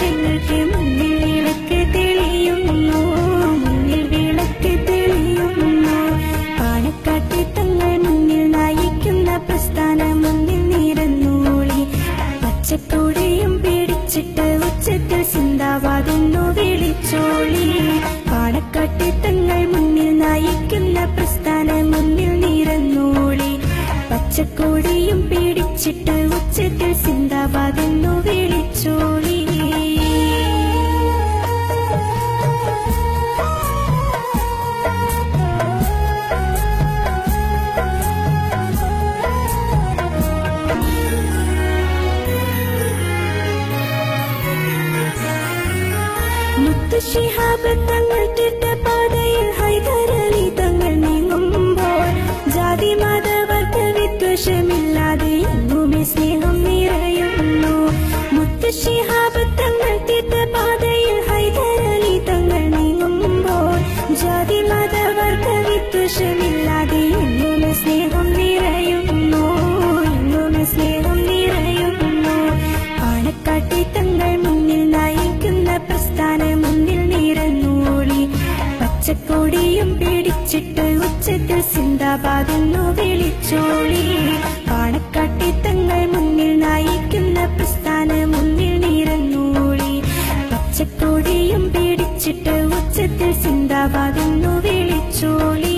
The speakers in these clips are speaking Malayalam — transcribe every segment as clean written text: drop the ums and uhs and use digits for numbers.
ആഘോഷങ്ങൾക്ക് മുന്നിൽ വിളക്ക് തെളിയുന്നു, മുന്നിൽ വിളക്ക് തെളിയുന്നു. പാണക്കാട്ടെ തങ്ങൾ മുന്നിൽ നയിക്കുന്ന പ്രസ്ഥാനം മുന്നിൽ നിരന്നോളി. പച്ചക്കൊടിയും പിടിച്ചിട്ട് ഉച്ചത്തിൽ സിന്ദാബാദെന്നു വിളിച്ചോളി. പാണക്കാട്ടെ തങ്ങൾ മുന്നിൽ നയിക്കുന്ന പ്രസ്ഥാനം മുന്നിൽ നിരന്നോളി. പച്ചക്കൊടിയും പിടിച്ചിട്ട് ഉച്ചത്തിൽ സിന്ദാബാദെന്നു വിളിച്ചോളി. ശിഹാബ് തങ്ങൾ തീർത്ത പാതയിൽ ഹൈദരലി തങ്ങൾ നീങ്ങുമ്പോൾ ജാതി മതവർഗ വിദ്വേഷമില്ലാതെ എങ്ങുമേ സ്നേഹം നിറയുന്നു. ശിഹാബ് തങ്ങൾ തീർത്ത പാതയിൽ ഹൈദരലി തങ്ങൾ നീങ്ങുമ്പോൾ ജാതി മതവർഗ വിദ്വേഷമില്ലാതെ എങ്ങുമേ സ്നേഹം നിറയുന്നു, എങ്ങുമേ സ്നേഹം നിറയുന്നു. പാണക്കാട്ടെ തങ്ങൾ മുന്നിൽ നയിക്കുന്ന പ്രസ്ഥാനം മുന്നിൽ നിരന്നോളി. പച്ചക്കൊടിയും പിടിച്ചിട്ട് ഉച്ചത്തിൽ സിന്ദാബാദെന്നു വിളിച്ചോളി. പാണക്കാട്ടെ തങ്ങൾ മുന്നിൽ നയിക്കുന്ന പ്രസ്ഥാനം മുന്നിൽ നിരന്നോളി. പച്ചക്കൊടിയും പിടിച്ചിട്ട് ഉച്ചത്തിൽ സിന്ദാബാദെന്നു വിളിച്ചോളി.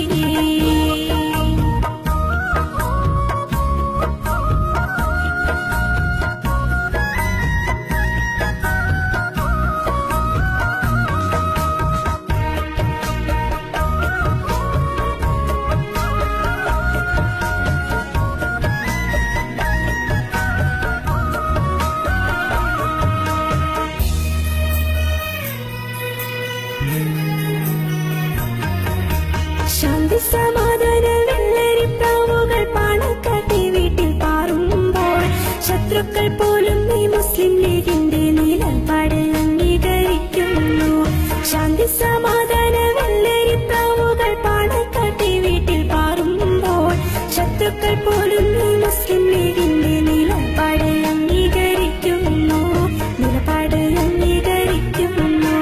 ശാന്തി സമാധാന വെള്ളരിപ്രാവുകൾ പാണക്കാട്ടെ വീട്ടിൽ പാറുമ്പോൾ ശത്രുക്കൾ പോലും ഈ മുസ്ലിം ലീഗിന്റെ നിലപാട് അംഗീകരിക്കുന്നു. ശാന്തി സമാധാന വെള്ളരിപ്രാവുകൾ പാണക്കാട്ടെ വീട്ടിൽ പാറുമ്പോൾ ശത്രുക്കൾ പോലും ഈ മുസ്ലിം ലീഗിന്റെ നിലപാട് അംഗീകരിക്കുന്നു, നിലപാട് അംഗീകരിക്കുന്നു.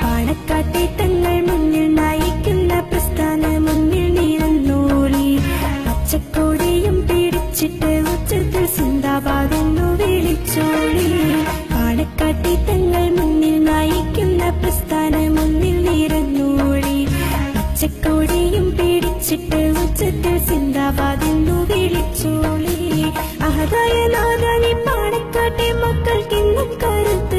പാണക്കാട്ടെ തങ്ങൾ മുന്നിൽ നയിക്കുന്ന പ്രസ്ഥാനം മുന്നിൽ നിരന്നോളി. പച്ചക്കൊടിയും പിടിച്ചിട്ട് ഉച്ചത്തിൽ സിന്ദാബാദെന്നു വിളിച്ചോളി. പാണക്കാട്ടെ തങ്ങൾ മുന്നിൽ നയിക്കുന്ന പ്രസ്ഥാനം മുന്നിൽ നിരന്നോളി. പച്ചക്കൊടിയും പിടിച്ചിട്ട് ഉച്ചത്തിൽ സിന്ദാബാദെന്നു വിളിച്ചോളി. അഹദായ നാദാനി പാണക്കാട്ടെ മക്കൾക്കിന്നും കരുത്ത്